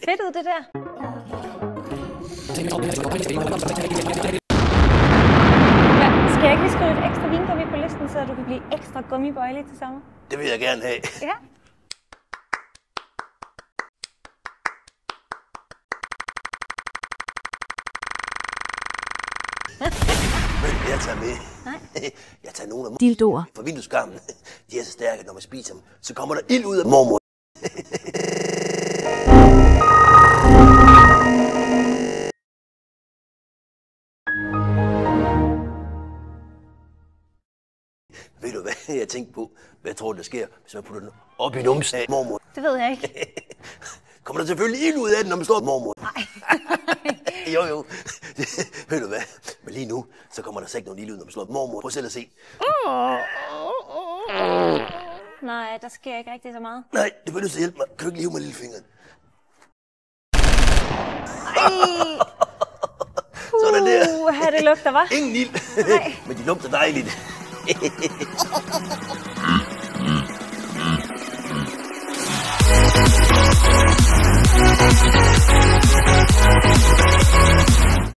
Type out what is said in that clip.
Fedt ud, det der. Ja, skal jeg ikke lige skrive et ekstra vingummi på listen, så du kan blive ekstra gummibøjlig til sommer? Det vil jeg gerne have. Ja. Men jeg tager med. Nej. Jeg tager nogle af Dildoer. fra vindueskarmen. De er så stærke, når man spiser dem. Så kommer der ild ud af mormor. Ved du hvad jeg tænkte på? Hvad tror du, der sker, hvis man putter den op i numsen af mormor? Det ved jeg ikke. Kommer der selvfølgelig ild ud af den, når man slår mormor? Nej. Jo. Ved du hvad? Men lige nu, så kommer der så ikke nogen ild ud, når man slår mormor. Prøv selv at se. Nej, der sker ikke rigtig så meget. Nej, det bliver nødt til at hjælpe mig. Kan du ikke lige hive mig lillefingeren? Ej! Sådan der. Det lugter, hva'? Ingen ild. Men de lugter dejligt.